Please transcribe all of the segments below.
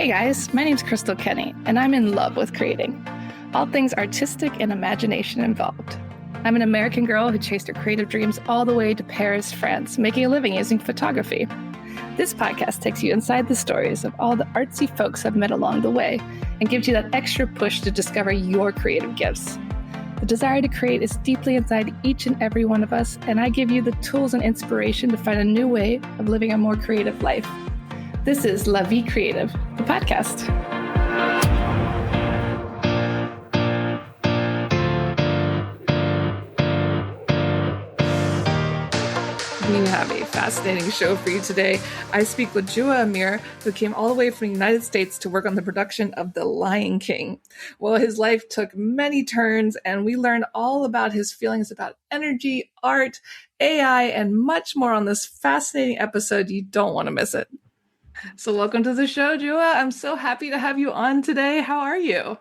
Hey guys, my name's Crystal Kenny, and I'm in love with creating. All things artistic and imagination involved. I'm an American girl who chased her creative dreams all the way to Paris, France, making a living using photography. This podcast takes you inside the stories of all the artsy folks I've met along the way and gives you that extra push to discover your creative gifts. The desire to create is deeply inside each and every one of us, and I give you the tools and inspiration to find a new way of living a more creative life. This is La Vie Creative, the podcast. We have a fascinating show for you today. I speak with Amir, who came all the way from the United States to work on the production of The Lion King. Well, his life took many turns, and we learned all about his feelings about energy, art, AI, and much more on this fascinating episode. You don't want to miss it. So welcome to the show, Jua. I'm so happy to have you on today. How are you?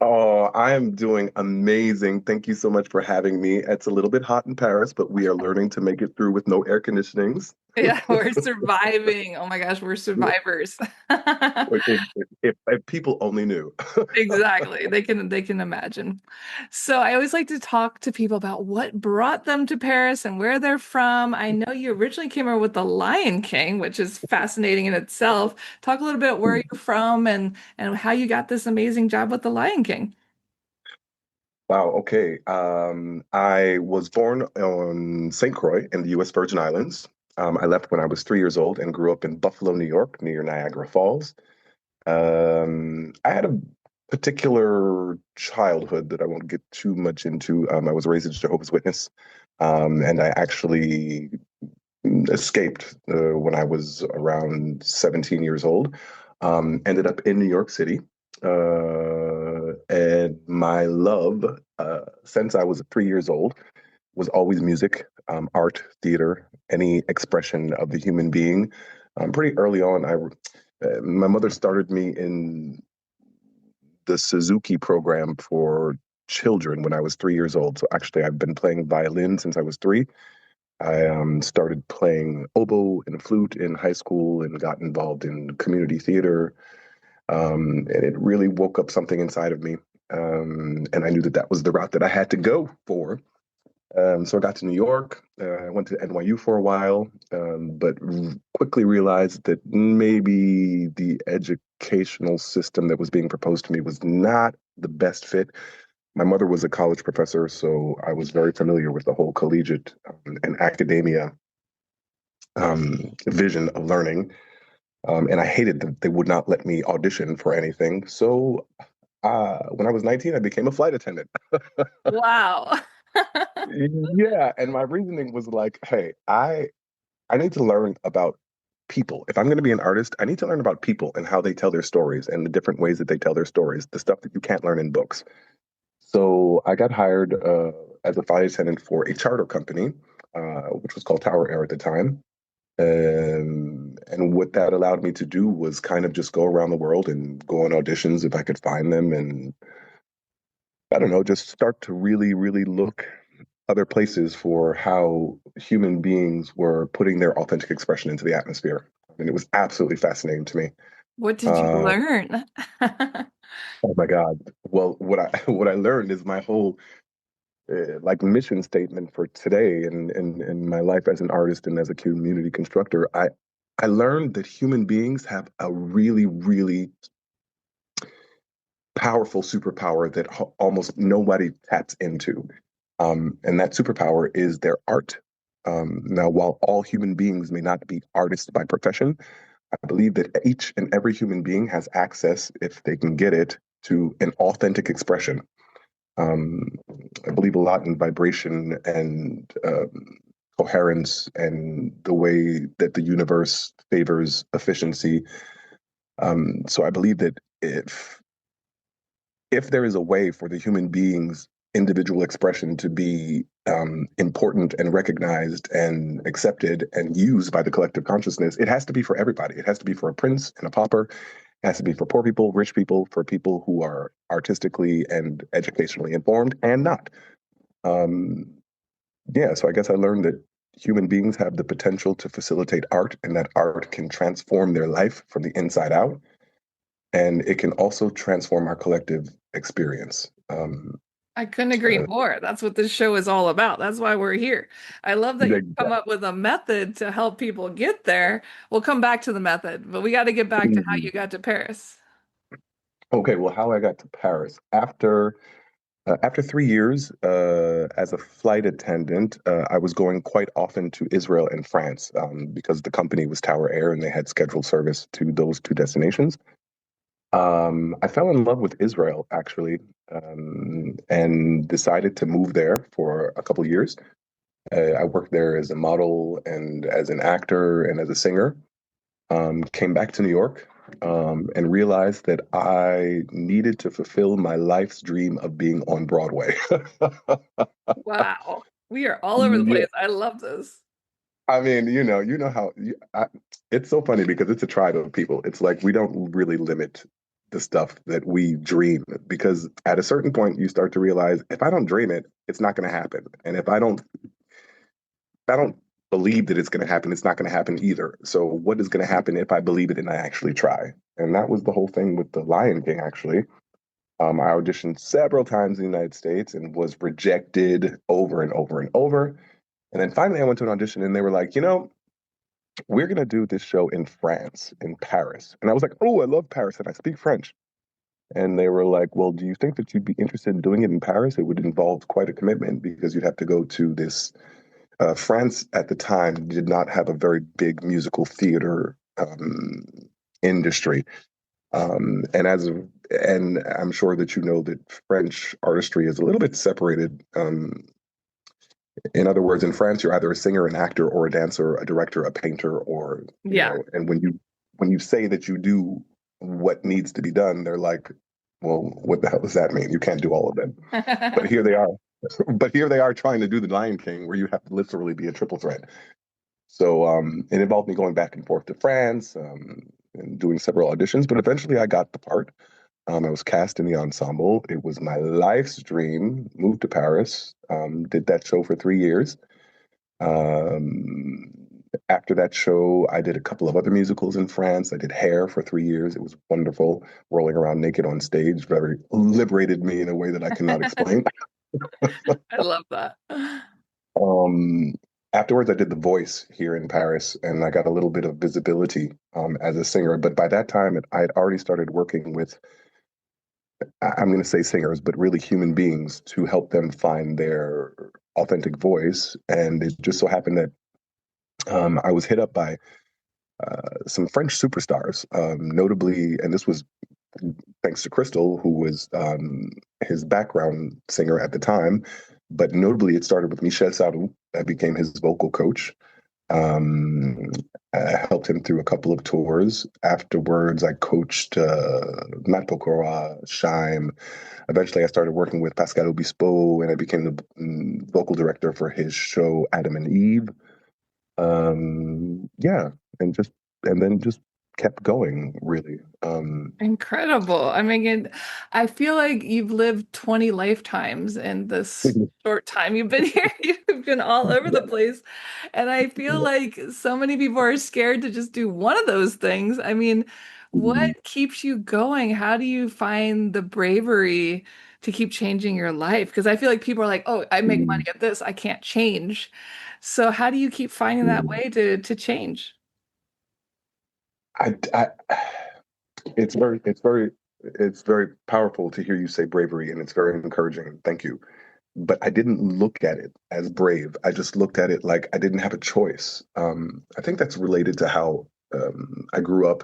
Oh, I am doing amazing. Thank you so much for having me. It's a little bit hot in Paris, but we are learning to make it through with no air conditionings. Yeah, we're surviving. Oh my gosh, we're survivors. If people only knew. Exactly. They can imagine. So I always like to talk to people about what brought them to Paris and where they're from. I know you originally came over with The Lion King, which is fascinating in itself. Talk a little bit where you're from and how you got this amazing job with The Lion King. Wow, okay. I was born on St. Croix in the U.S. Virgin Islands. I left when I was 3 years old and grew up in Buffalo, New York, near Niagara Falls. I had a particular childhood that I won't get too much into. I was raised a Jehovah's Witness, and I actually escaped when I was around 17 years old. Ended up in New York City. And my love, since I was 3 years old, was always music, art, theater, any expression of the human being. Pretty early on, my mother started me in the Suzuki program for children when I was 3 years old. So actually, I've been playing violin since I was three. I started playing oboe and flute in high school and got involved in community theater. And it really woke up something inside of me. And I knew that that was the route that I had to go for. So I got to New York. I went to NYU for a while, but quickly realized that maybe the educational system that was being proposed to me was not the best fit. My mother was a college professor, so I was very familiar with the whole collegiate and academia vision of learning. And I hated that they would not let me audition for anything. So when I was 19, I became a flight attendant. Wow. Yeah, and my reasoning was like, hey, I need to learn about people. If I'm going to be an artist, I need to learn about people and how they tell their stories and the different ways that they tell their stories, the stuff that you can't learn in books. So I got hired as a flight attendant for a charter company, which was called Tower Air at the time. And what that allowed me to do was kind of just go around the world and go on auditions if I could find them. And I don't know, just start to really, really look other places for how human beings were putting their authentic expression into the atmosphere. And it was absolutely fascinating to me. What did you Uh, learn? oh my God. Well, what I what I learned is my whole like mission statement for today and my life as an artist and as a community constructor. I learned that human beings have a really, really powerful superpower that almost nobody taps into. And that superpower is their art. Now, while all human beings may not be artists by profession, I believe that each and every human being has access, if they can get it, to an authentic expression. Um, I believe a lot in vibration and coherence and the way that the universe favors efficiency. So I believe that if there is a way for the human being's individual expression to be important and recognized and accepted and used by the collective consciousness, it has to be for everybody. It has to be for a prince and a pauper. It has to be for poor people, rich people, for people who are artistically and educationally informed and not. Um, yeah, so I guess I learned that human beings have the potential to facilitate art and that art can transform their life from the inside out. and it can also transform our collective experience. I couldn't agree Uh, more. That's what this show is all about. That's why we're here. I love that you come exact- up with a method to help people get there. We'll come back to the method, but we got to get back to how Mhm. you got to Paris. Okay, well, how I got to Paris after 3 years as a flight attendant, I was going quite often to Israel and France because the company was Tower Air and they had scheduled service to those two destinations. I fell in love with Israel actually, and decided to move there for a couple of years. I worked there as a model and as an actor and as a singer. Came back to New York, and realized that I needed to fulfill my life's dream of being on Broadway. Wow. We are all over the Yeah. place. I love this. I mean, you know how it's so funny because it's a tribe of people. It's like we don't really limit the stuff that we dream because at a certain point you start to realize if I don't dream it, it's not going to happen. And if I don't believe that it's going to happen, it's not going to happen either. So what is going to happen if I believe it and I actually try? And that was the whole thing with The Lion King, actually. I auditioned several times in the United States and was rejected over and over and over. And then finally, I went to an audition and they were like, we're going to do this show in France, in Paris. And I was like, oh, I love Paris and I speak French. And they were like, well, do you think that you'd be interested in doing it in Paris? It would involve quite a commitment because you'd have to go to this. France at the time did not have a very big musical theater industry. And I'm sure that you know that French artistry is a little bit separated. In other words, in France, you're either a singer, an actor, or a dancer, a director, a painter, or Yeah. And when you say that you do what needs to be done, they're like, well, what the hell does that mean? You can't do all of them. But here they are. But here they are trying to do the Lion King, where you have to literally be a triple threat. So it involved me going back and forth to France and doing several auditions, but eventually I got the part. I was cast in the ensemble. It was my life's dream. Moved to Paris, did that show for 3 years. Um, After that show, I did a couple of other musicals in France. I did Hair for 3 years. It was wonderful. Rolling around naked on stage very liberated me in a way that I cannot explain. I love that. Um, Afterwards, I did The Voice here in Paris, and I got a little bit of visibility as a singer. But by that time, I had already started working with, I'm going to say singers, but really human beings to help them find their authentic voice. And it just so happened that I was hit up by some French superstars, notably, and this was thanks to Crystal, who was his background singer at the time. But notably, it started with Michel Sardou. I became his vocal coach. Um, I helped him through a couple of tours. Afterwards, I coached Matt Pokora, Shime. Eventually, I started working with Pascal Obispo, and I became the vocal director for his show Adam and Eve. Yeah, and then just kept going, really. Incredible. I mean, I feel like you've lived 20 lifetimes in this short time you've been here. You've been all over the Yeah. place. And I feel like so many people are scared to just do one of those things. I mean, what Mhm. keeps you going? How do you find the bravery to keep changing your life? Because I feel like people are like, oh, I make money Mhm. at this, I can't change. So how do you keep finding that Mhm. way to change? I, it's very powerful to hear you say bravery, and it's very encouraging. Thank you. But I didn't look at it as brave. I just looked at it like I didn't have a choice. I think that's related to how I grew up.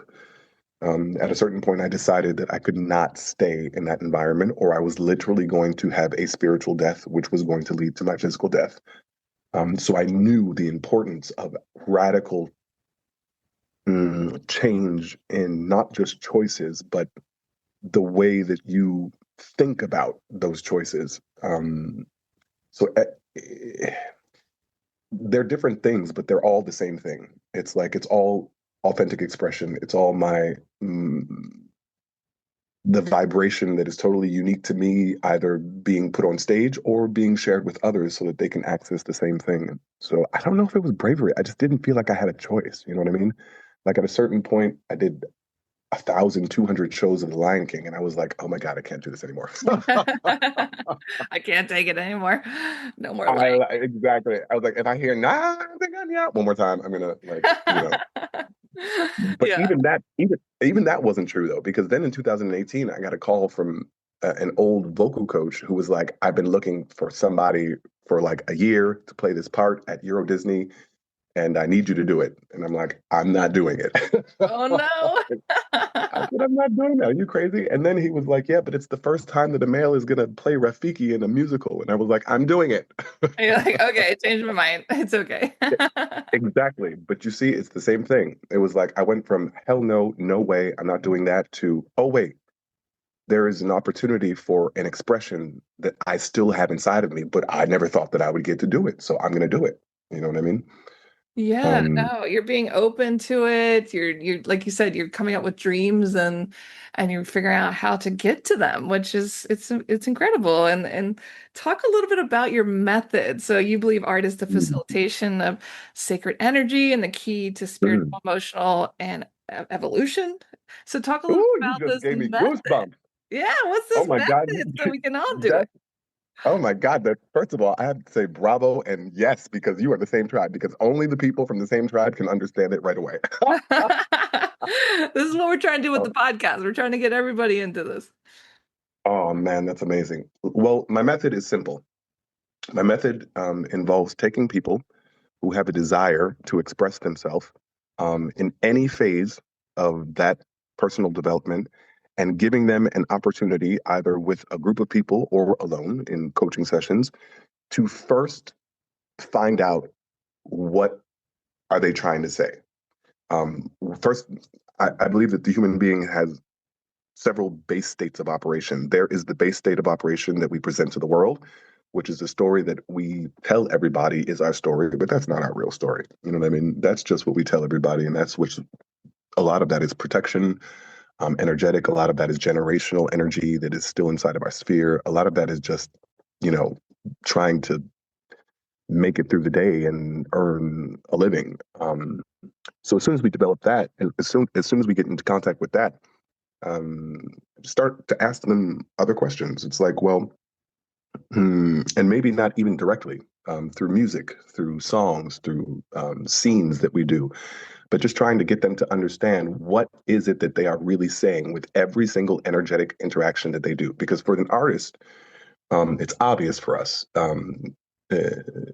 At a certain point, I decided that I could not stay in that environment, or I was literally going to have a spiritual death, which was going to lead to my physical death. So I knew the importance of radical change in not just choices, but the way that you think about those choices. So they're different things, but they're all the same thing. It's like it's all authentic expression. It's all mm, the vibration that is totally unique to me, either being put on stage or being shared with others so that they can access the same thing. So I don't know if it was bravery. I just didn't feel like I had a choice. You know what I mean? Like at a certain point, I did. 1,200 shows of The Lion King, and I was like, oh my God, I can't do this anymore. I can't take it anymore. No more light. Exactly. I was like, if I hear nah, yeah, one more time, I'm gonna But Yeah. even that wasn't true though, because then in 2018, I got a call from an old vocal coach who was like, I've been looking for somebody for like a year to play this part at Euro Disney, and I need you to do it. And I'm like, I'm not doing it. Oh no. I said, I'm not doing that. Are you crazy? And then he was like, yeah, but it's the first time that a male is going to play Rafiki in a musical. And I was like, I'm doing it. You're like, okay, change my mind. It's okay. Exactly. But you see, it's the same thing. It was like, I went from hell no, no way, I'm not doing that to, oh, wait, there is an opportunity for an expression that I still have inside of me, but I never thought that I would get to do it. So I'm going to do it. You know what I mean? Yeah, Um, no, you're being open to it. You're like you said, you're coming up with dreams and you're figuring out how to get to them, which is it's incredible. And talk a little bit about your method. So you believe art is the mm, facilitation of sacred energy and the key to mm. spiritual, emotional, and evolution. So talk a little Ooh, bit you about just this gave me method. goosebumps. Yeah, what's Oh this my God. method so we can all do it? That Oh my God, that first of all, I have to say bravo and yes, because you are the same tribe, because only the people from the same tribe can understand it right away. This is what we're trying to do with the Oh, podcast. We're trying to get everybody into this. oh, man, that's amazing. Well, my method is simple. My method involves taking people who have a desire to express themselves in any phase of that personal development and giving them an opportunity, either with a group of people or alone in coaching sessions, to first find out what are they trying to say. First, I believe that the human being has several base states of operation. There is the base state of operation that we present to the world, which is the story that we tell everybody is our story, but that's not our real story. You know what I mean? That's just what we tell everybody, and that's which a lot of that is protection, energetic. A lot of that is generational energy that is still inside of our sphere. A lot of that is just, you know, trying to make it through the day and earn a living. So as soon as we develop that, and as soon as we get into contact with that, um, start to ask them other questions. It's like, well, and maybe not even directly through music, through songs, through scenes that we do, but just trying to get them to understand what is it that they are really saying with every single energetic interaction that they do. Because for an artist, it's obvious for us. Uh,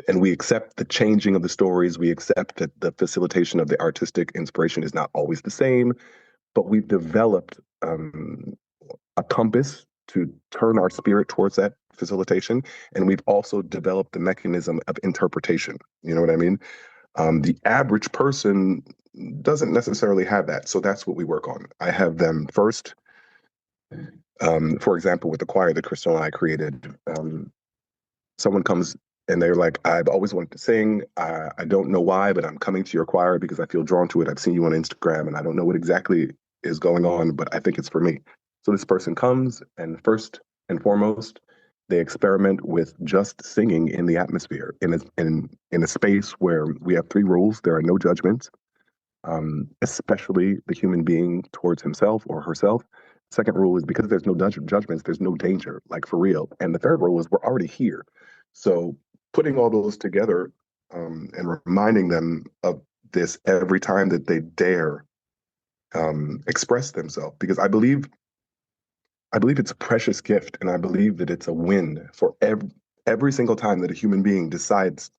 and we accept the changing of the stories. We accept that the facilitation of the artistic inspiration is not always the same, but we've developed a compass to turn our spirit towards that facilitation. And we've also developed the mechanism of interpretation. You know what I mean? The average person doesn't necessarily have that. So that's what we work on. I have them first, for example, with the choir that Crystal and I created. Someone comes and they're like, I've always wanted to sing. I don't know why, but I'm coming to your choir because I feel drawn to it. I've seen you on Instagram and I don't know what exactly is going on, but I think it's for me. So this person comes and first and foremost, they experiment with just singing in the atmosphere in a space where we have three rules. There are no judgments, especially the human being towards himself or herself. Second rule is because there's no judgments, there's no danger, like for real. And the third rule is we're already here. So putting all those together and reminding them of this every time that they dare express themselves, because I believe it's a precious gift, and I believe that it's a win for every single time that a human being decides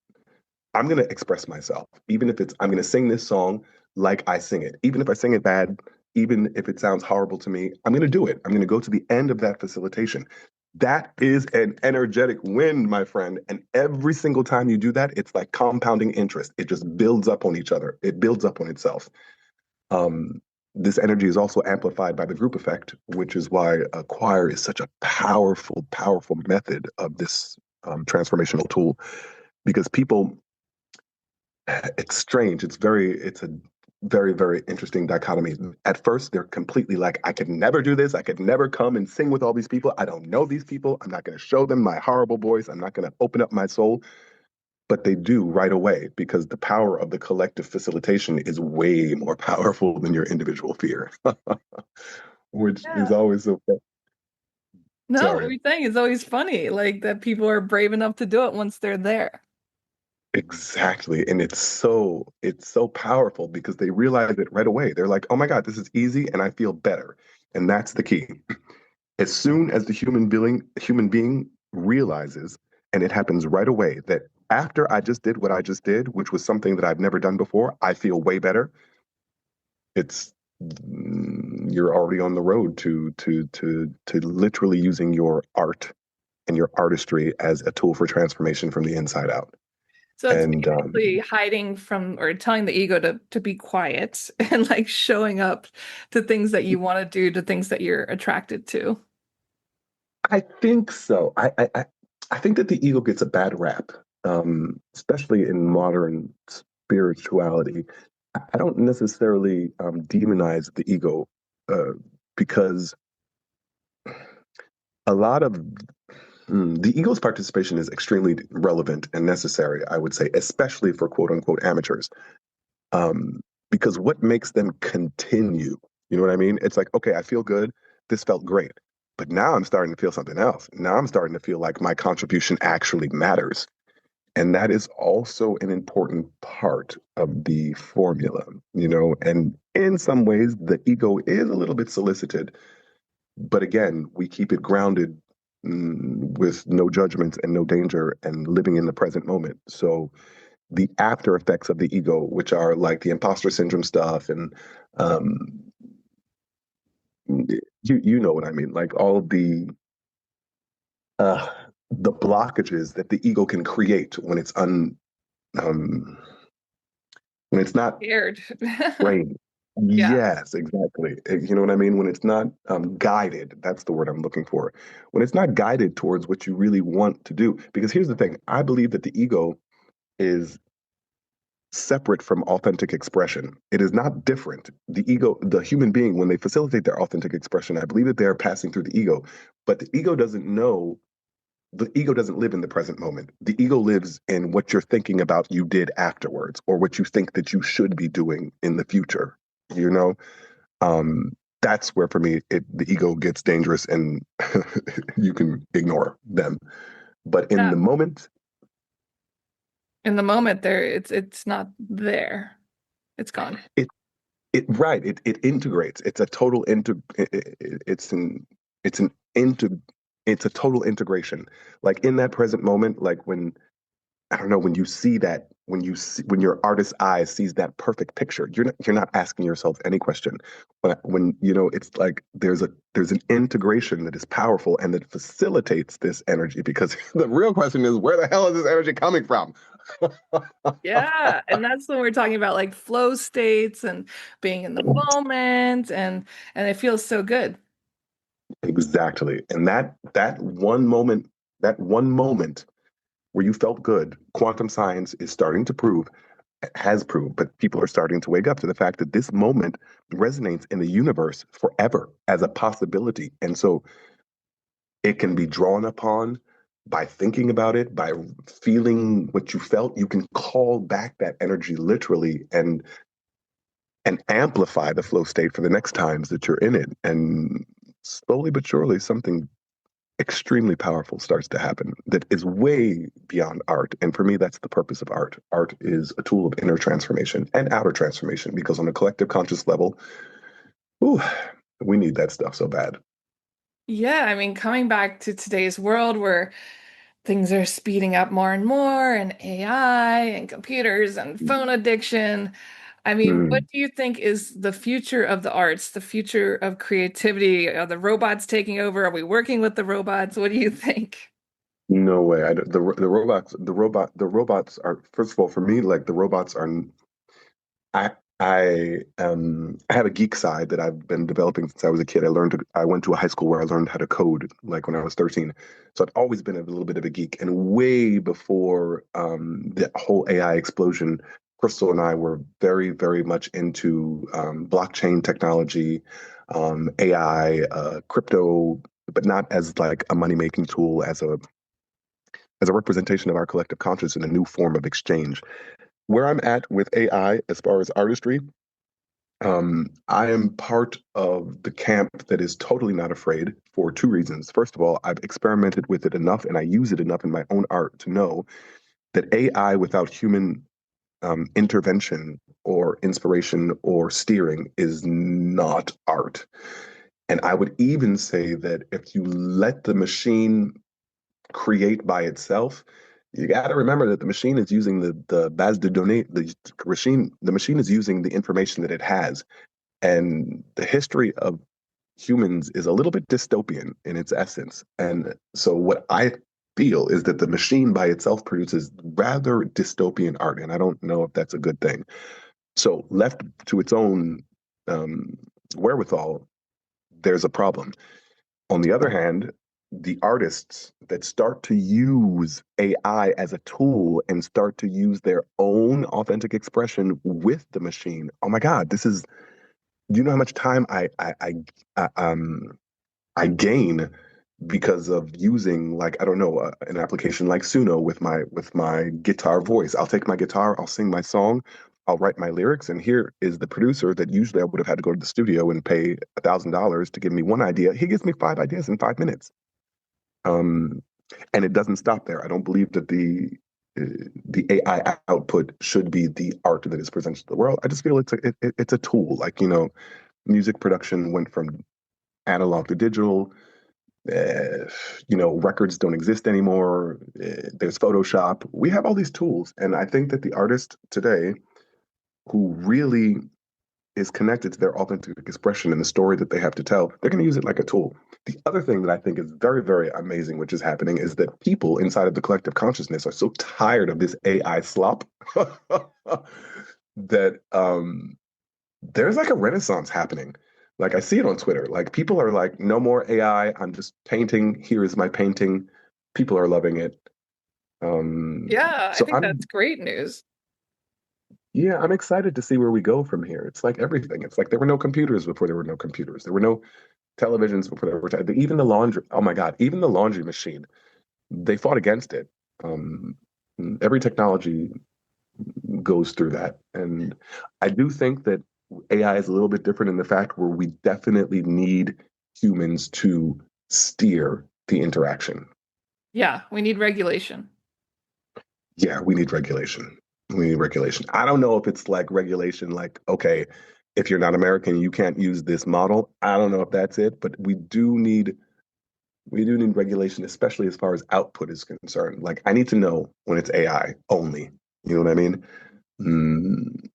I'm going to express myself, even if it's, I'm going to sing this song like I sing it. Even if I sing it bad, even if it sounds horrible to me, I'm going to do it. I'm going to go to the end of that facilitation. That is an energetic win, my friend. And every single time you do that, it's like compounding interest. It just builds up on each other, it builds up on itself. Um, this energy is also amplified by the group effect, which is why a choir is such a powerful, powerful method of this transformational tool because people it's strange. It's a very, very interesting dichotomy. At first, they're completely like, I could never do this. I could never come and sing with all these people. I don't know these people. I'm not going to show them my horrible voice. I'm not going to open up my soul. but they do right away because the power of the collective facilitation is way more powerful than your individual fear, which is Yeah. always so fun. No, what Sorry. you're saying is always funny, like that people are brave enough to do it once they're there. Exactly. And it's so powerful because they realize it right away. They're like, "Oh my God, this is easy and I feel better." And that's the key. As soon as the human being realizes, and it happens right away, that after I just did what I just did, which was something that I've never done before, I feel way better. It's you're already on the road to literally using your art and your artistry as a tool for transformation from the inside out. So it's And basically hiding from or telling the ego to be quiet and like showing up to things that you want to do, to things that you're attracted to. I think so. I think that the ego gets a bad rap, especially in modern spirituality. I don't necessarily demonize the ego uh, because a lot of the ego's participation is extremely relevant and necessary, I would say, especially for quote unquote amateurs. Because what makes them continue? You know what I mean? It's like, okay, I feel good. This felt great. But now I'm starting to feel something else. Now I'm starting to feel like my contribution actually matters. And that is also an important part of the formula, and in some ways, the ego is a little bit solicited. But again, we keep it grounded with no judgments and no danger and living in the present moment. So the after effects of the ego, which are like the imposter syndrome stuff, and um, you know what I mean, like all of uh, the blockages that the ego can create um, when it's not Scared. trained. Yeah. Yes, exactly. You know what I mean? When it's not guided, that's the word I'm looking for. When it's not guided towards what you really want to do. Because here's the thing, I believe that the ego is separate from authentic expression. It is not different. The ego, the human being, when they facilitate their authentic expression, I believe that they are passing through the ego, but the ego doesn't live in the present moment. The ego lives in what you're thinking about you did afterwards or what you think that you should be doing in the future. You know, that's where for me the ego gets dangerous and you can ignore them. But in Yeah. the moment, In the moment there, it's not there. It's gone. it it integrates. It's a total it's an into it's a total integration. Like in that present moment, like when I don't know, when you see that, when your artist's eye sees that perfect picture, you're not asking yourself any question. But when it's like there's an integration that is powerful and that facilitates this energy because the real question is where the hell is this energy coming from? Yeah, and that's when we're talking about like flow states and being in the moment and it feels so good. Exactly. And that one moment where you felt good, quantum science is starting to prove, has proved, but people are starting to wake up to the fact that this moment resonates in the universe forever as a possibility. And so it can be drawn upon by thinking about it, by feeling what you felt. You can call back that energy literally and amplify the flow state for the next times that you're in it. And slowly but surely, something extremely powerful starts to happen that is way beyond art. And for me, that's the purpose of art. Art is a tool of inner transformation and outer transformation because on a collective conscious level, ooh, we need that stuff so bad. Yeah, I mean, coming back to today's world where things are speeding up more and more, and AI and computers and phone addiction. I mean, what Mm, do you think is the future of the arts, the future of creativity? Are the robots taking over? Are we working with the robots? What do you think? no way. The robots are, first of all, for me, like the robots are I have a geek side that I've been developing since I was a kid. I went to a high school where I learned how to code like when I was 13. So I've always been a little bit of a geek. And way before the whole AI explosion, Crystal and I were very, very much into blockchain technology, AI, crypto, but not as like a money making tool, as a as a representation of our collective conscious in a new form of exchange. Where I'm at with AI as far as artistry, I am part of the camp that is totally not afraid for two reasons. First of all, I've experimented with it enough and I use it enough in my own art to know that AI without human intervention or inspiration or steering is not art. And I would even say that if you let the machine create by itself, you got to remember that the machine is using the base de données. The machine is using the information that it has, and the history of humans is a little bit dystopian in its essence. And so, what I feel is that the machine by itself produces rather dystopian art, and I don't know if that's a good thing. So, left to its own um, wherewithal, there's a problem. On the other hand, the artists that start to use AI as a tool and start to use their own authentic expression with the machine. Oh my God, this is, do you know how much time I, I gain because of using, like, I don't know, an application like Suno with my guitar voice. I'll take my guitar, I'll sing my song, I'll write my lyrics, and here is the producer that usually I would have had to go to the studio and pay $1,000 to give me one idea. He gives me 5 ideas in 5 minutes. Um, and it doesn't stop there. I don't believe that the AI output should be the art that is presented to the world. I just feel it's a tool. Like, music production went from analog to digital. Records don't exist anymore. There's Photoshop. We have all these tools, and I think that the artist today who really is connected to their authentic expression and the story that they have to tell, they're going to use it like a tool. The other thing that I think is very, very amazing, which is happening, is that people inside of the collective consciousness are so tired of this AI slop that there's like a renaissance happening. Like I see it on Twitter. Like people are like, no more AI. I'm just painting. Here is my painting. People are loving it. Yeah, I So think I'm that's great news. Yeah, I'm excited to see where we go from here. It's like everything. It's like there were no computers before there were no computers. There were no televisions before there were even the laundry. Oh my God, even the laundry machine. They fought against it. Um, every technology goes through that, and I do think that AI is a little bit different in the fact where we definitely need humans to steer the interaction. Yeah, we need regulation. Yeah, we need regulation. We need regulation. I don't know if it's like regulation, like, okay, if you're not American, you can't use this model. I don't know if that's it, but we do need regulation, especially as far as output is concerned. Like I need to know when it's AI only. You know what I mean? Mm,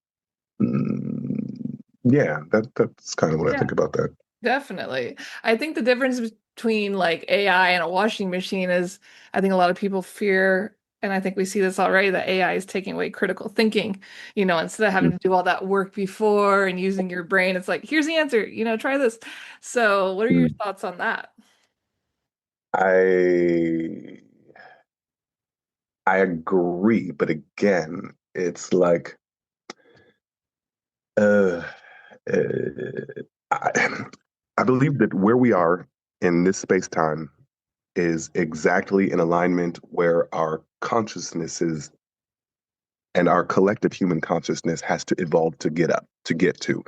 yeah, that's kind of what I Yeah, think about that. definitely. I think the difference between like AI and a washing machine is I think a lot of people fear, and I think we see this already, that AI is taking away critical thinking. Instead of having to do all that work before and using your brain, it's like, here's the answer, try this. So, what are your Mm. thoughts on that? I I agree, but again, it's like uh I, I believe that where we are in this space time is exactly in alignment where our consciousnesses and our collective human consciousness has to evolve to get to.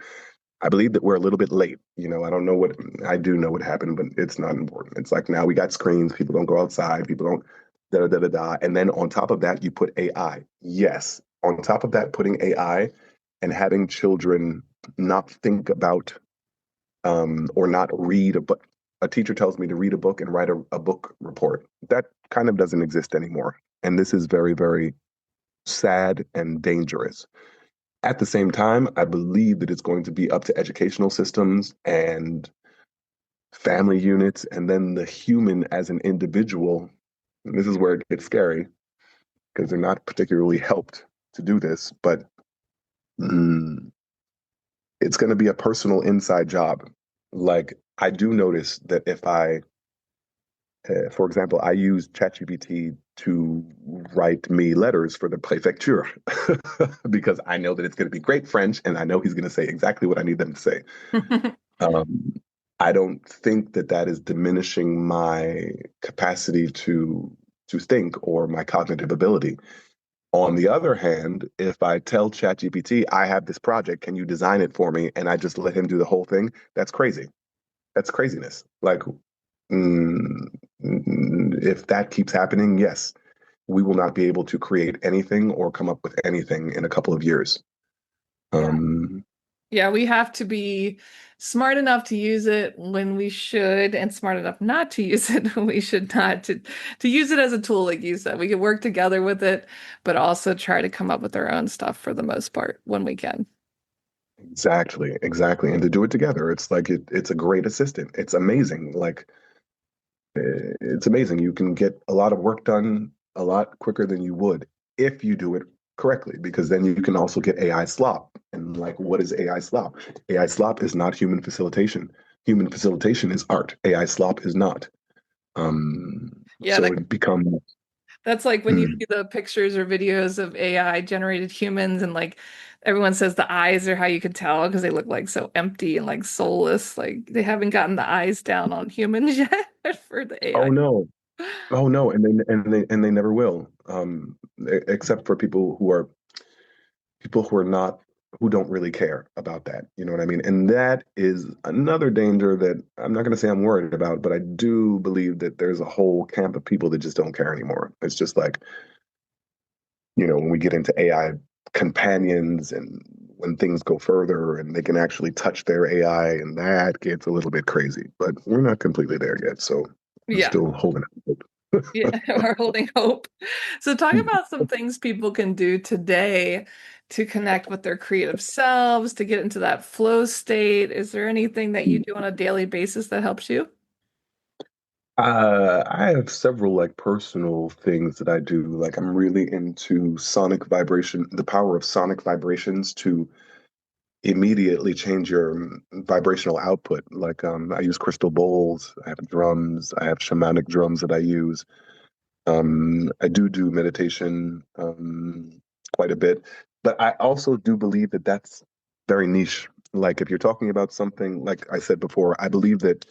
I believe that we're a little bit late. I don't know what I do know what happened, but it's not important. It's like now we got screens, people don't go outside, people don't da da da da da. And then on top of that, you put AI. Yes. On top of that, putting AI and having children not think about or not read a book. A teacher tells me to read a book and write a book report. That kind of doesn't exist anymore. And this is very, very sad and dangerous. At the same time, I believe that it's going to be up to educational systems and family units, and then the human as an individual. And this is where it gets scary because they're not particularly helped to do this, but mm, it's going to be a personal inside job. Like, I do notice that if for example, I use ChatGPT to write me letters for the préfecture because I know that it's going to be great French and I know he's going to say exactly what I need them to say. Um, I don't think that that is diminishing my capacity to to think or my cognitive ability. On the other hand, if I tell ChatGPT, I have this project, can you design it for me? And I just let him do the whole thing, that's crazy. That's craziness. Like, mm, if that keeps happening, yes, we will not be able to create anything or come up with anything in a couple of years. Yeah. Um, Yeah, we have to be smart enough to use it when we should, and smart enough not to use it when we should not. To use it as a tool, like you said. We can work together with it, but also try to come up with our own stuff for the most part when we can. exactly, exactly. And to do it together, it's like it's a great assistant. It's amazing. Like it's amazing. You can get a lot of work done a lot quicker than you would if you do it correctly, because then you can also get AI slop. And like, what is AI slop? AI slop is not human facilitation. Human facilitation is art. AI slop is not. Yeah, So it becomes, that's like when you mm, see the pictures or videos of AI generated humans, and like everyone says the eyes are how you could tell because they look like so empty and like soulless. Like they haven't gotten the eyes down on humans yet for the oh AI. no, oh no, and they never will. Except for people who are not who don't really care about that. You know what I mean? And that is another danger that I'm not going to say I'm worried about, but I do believe that there's a whole camp of people that just don't care anymore. It's just like, when we get into AI companions and when things go further and they can actually touch their AI, and that gets a little bit crazy, but we're not completely there yet. So I'm Yeah. still holding out Yeah, hope. we're holding hope. So, talk about some things people can do today to connect with their creative selves, to get into that flow state. Is there anything that you do on a daily basis that helps you? I have several like personal things that I do. Like I'm really into sonic vibration, the power of sonic vibrations to immediately change your vibrational output. Like I use crystal bowls, I have drums, I have shamanic drums that I use. I do meditation quite a bit, but I also do believe that that's very niche. Like if you're talking about something, like I said before, I believe that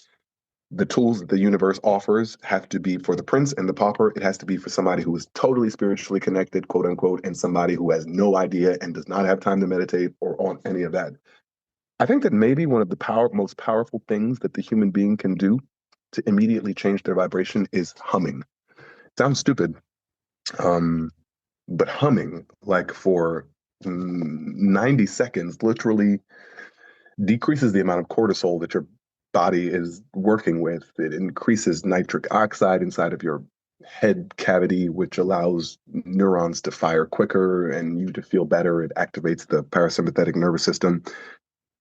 the tools that the universe offers have to be for the prince and the pauper. It has to be for somebody who is totally spiritually connected, quote unquote, and somebody who has no idea and does not have time to meditate or on any of that. I think that maybe one of the most powerful things that the human being can do to immediately change their vibration is humming. Sounds stupid, um, but humming, like for 90 seconds, literally decreases the amount of cortisol that your body is working with. It increases nitric oxide inside of your head cavity, which allows neurons to fire quicker and you to feel better. It activates the parasympathetic nervous system.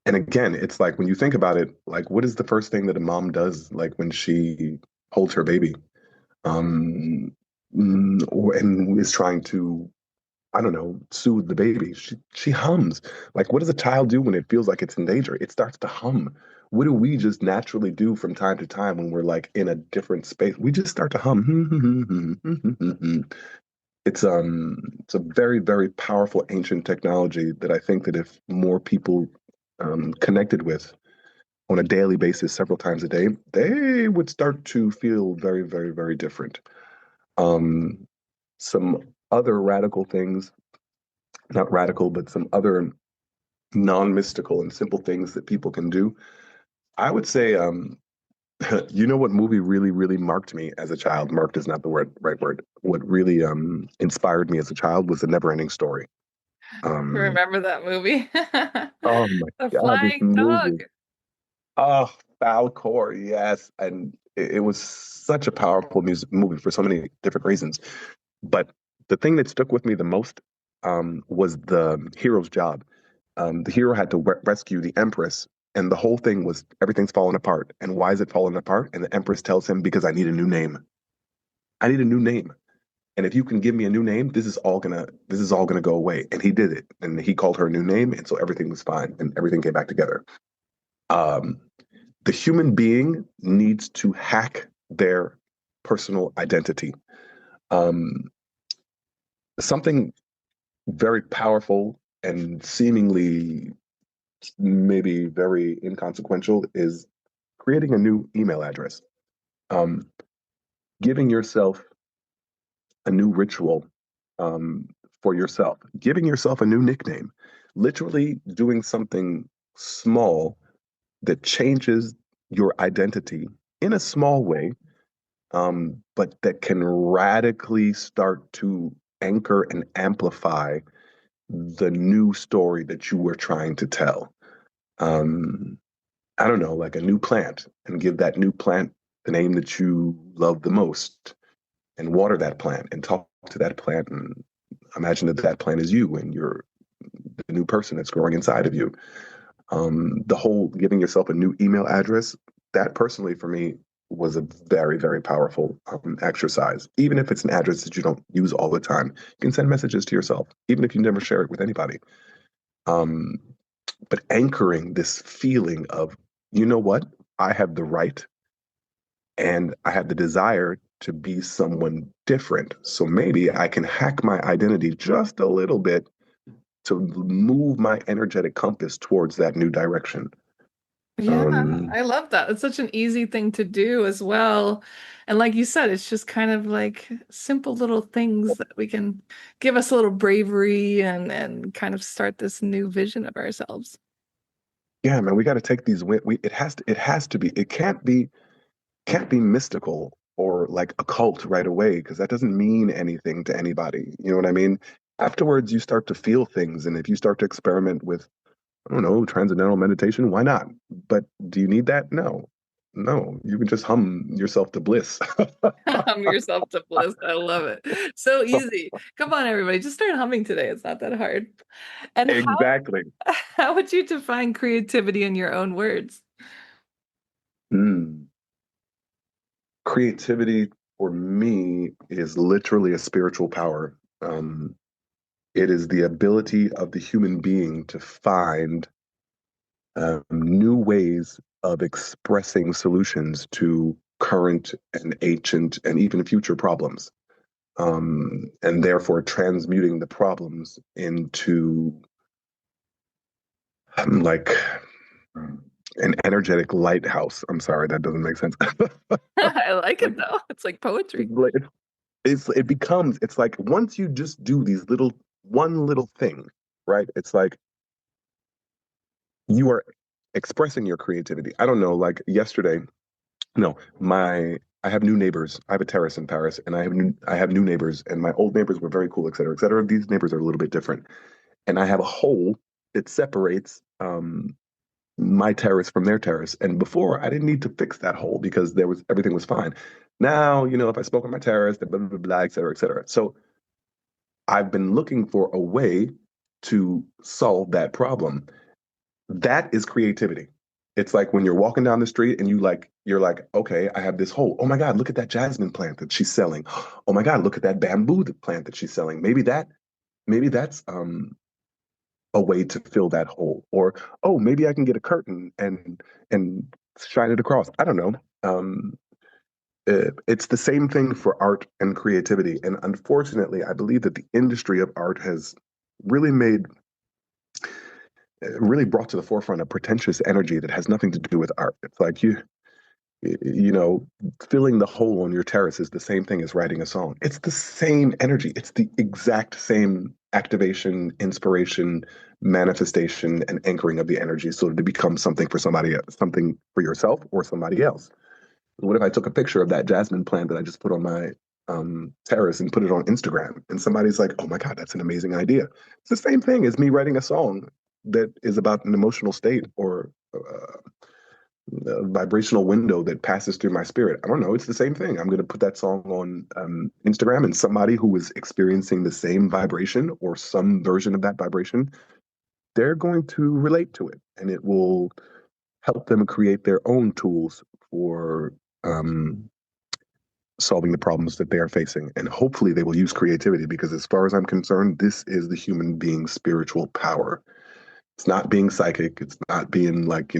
And again, it's like when you think about it, like what is the first thing that a mom does, like when she holds her baby, and is trying to, I don't know, soothe the baby. She hums. Like, what does a child do when it feels like it's in danger? It starts to hum. What do we just naturally do from time to time when we're like in a different space? We just start to hum. It's a very, very powerful ancient technology that I think that if more people connected with on a daily basis several times a day, they would start to feel very, very, very different. Um, some other radical things, not radical, but some other non-mystical and simple things that people can do. I would say, you know what movie really, really marked me as a child? Marked is not the right word. What really inspired me as a child was The Never-Ending Story. Um, Remember that movie? oh my The God, this Flying Dog. movie. Oh, Falcor, yes. And it was such a powerful movie for so many different reasons. But the thing that stuck with me the most was the hero's job. The hero had to rescue the Empress, and the whole thing was everything's falling apart. And why is it falling apart? And the Empress tells him, because I need a new name. I need a new name. And if you can give me a new name, this is all gonna go away. And he did it. And he called her a new name, and so everything was fine and everything came back together. Um, the human being needs to hack their personal identity. Um, Something very powerful and seemingly maybe very inconsequential is creating a new email address. Um, Giving yourself a new ritual um, for yourself, giving yourself a new nickname, literally doing something small that changes your identity in a small way, but that can radically start to anchor and amplify the new story that you were trying to tell. Um, I don't know, like a new plant, and give that new plant the name that you love the most, and water that plant and talk to that plant and imagine that that plant is you and you're the new person that's growing inside of you. The whole giving yourself a new email address, that personally for me was a very, very powerful exercise. Even if it's an address that you don't use all the time, you can send messages to yourself, even if you never share it with anybody. Um, but anchoring this feeling of, you know what, I have the right and I have the desire to be someone different. So maybe I can hack my identity just a little bit to move my energetic compass towards that new direction. Yeah, Um, I love that. It's such an easy thing to do as well. And like you said, it's just kind of like simple little things that we can give us a little bravery and kind of start this new vision of ourselves. yeah, man, we got to take these it has to be, it can't be mystical or like occult right away because that doesn't mean anything to anybody. You know what I mean? Afterwards, you start to feel things, and if you start to experiment with, I don't know, transcendental meditation, why not? But do you need that? No. No, you can just hum yourself to bliss. Hum yourself to bliss. I love it. So easy. Come on, everybody, just start humming today. It's not that hard. And Exactly. how would you define creativity in your own words? Mm. Creativity for me is literally a spiritual power. It is the ability of the human being to find new ways of expressing solutions to current and ancient and even future problems, and therefore transmuting the problems into like an energetic lighthouse. I'm sorry, that doesn't make sense. I like Like it though. It's like poetry. it becomes, it's like once you just do these little one little thing, right? It's like you are expressing your creativity. I don't know, like yesterday, no, my I have new neighbors. I have a terrace in Paris, and I have new neighbors, and my old neighbors were very cool, et cetera, et cetera. These neighbors are a little bit different, and I have a hole that separates my terrace from their terrace. And before, I didn't need to fix that hole because there was everything was fine. Now, if I spoke on my terrace, then blah blah blah, blah, et cetera, et cetera. So I've been looking for a way to solve that problem. That is creativity. It's like when you're walking down the street and you're like, okay, I have this hole. Oh my God, look at that jasmine plant that she's selling. Oh my God, look at that bamboo plant that she's selling. Maybe that's a way to fill that hole. Or, oh, maybe I can get a curtain and shine it across. I don't know. It's the same thing for art and creativity. And unfortunately, I believe that the industry of art has really made really brought to the forefront a pretentious energy that has nothing to do with art. It's like you know, filling the hole on your terrace is the same thing as writing a song. It's the same energy. It's the exact same activation, inspiration, manifestation, and anchoring of the energy so that it becomes something for somebody else, something for yourself or somebody else. What if I took a picture of that jasmine plant that I just put on my terrace and put it on Instagram, and somebody's like, "Oh my God, that's an amazing idea." It's the same thing as me writing a song that is about an emotional state or a vibrational window that passes through my spirit. I don't know. It's the same thing. I'm going to put that song on Instagram, and somebody who is experiencing the same vibration or some version of that vibration, they're going to relate to it, and it will help them create their own tools for um, solving the problems that they are facing. And hopefully they will use creativity because, as far as I'm concerned, this is the human being's spiritual power. It's not being psychic. It's not being like,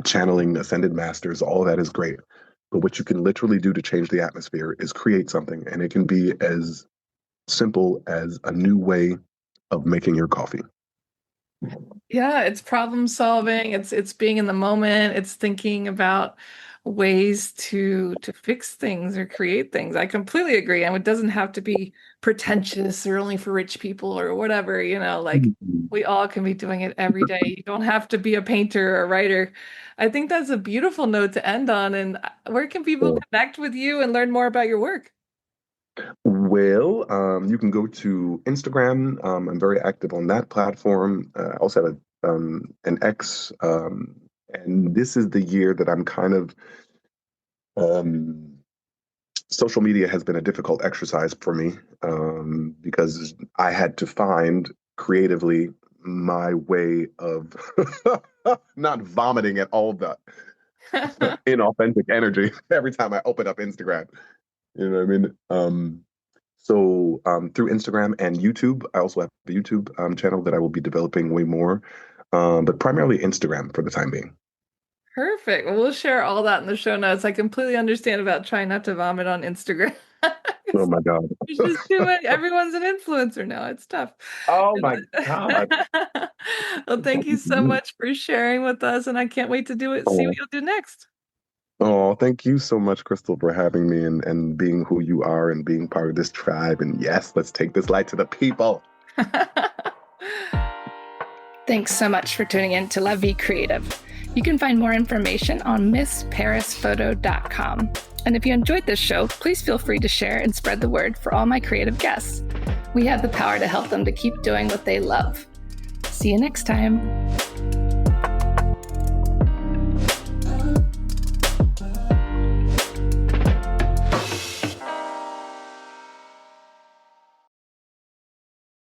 channeling ascended masters. All of that is great. But what you can literally do to change the atmosphere is create something. And it can be as simple as a new way of making your coffee. Yeah, it's problem solving. It's being in the moment. It's thinking about ways to fix things or create things. I completely agree. And it doesn't have to be pretentious or only for rich people or whatever, like Mhm. we all can be doing it every day. You don't have to be a painter or a writer. I think that's a beautiful note to end on. And where can people So, connect with you and learn more about your work? well, you can go to Instagram. I'm very active on that platform. I also have an X, and this is the year that I'm kind of um, social media has been a difficult exercise for me because I had to find creatively my way of not vomiting at all the inauthentic energy every time I open up Instagram. You know what I mean? So through Instagram and YouTube, I also have a YouTube channel that I will be developing way more, but primarily Instagram for the time being. Perfect. Well, we'll share all that in the show notes. I completely understand about trying not to vomit on Instagram. Oh my God. There's just too many. Everyone's an influencer now. It's tough. Oh my God. Well, thank you so much for sharing with us, and I can't wait to do it. See what Oh, you'll do next. oh, thank you so much, Crystal, for having me and being who you are and being part of this tribe. And yes, let's take this light to the people. Thanks so much for tuning in to La Vie Creative. You can find more information on MissParisPhoto.com. And if you enjoyed this show, please feel free to share and spread the word for all my creative guests. We have the power to help them to keep doing what they love. See you next time.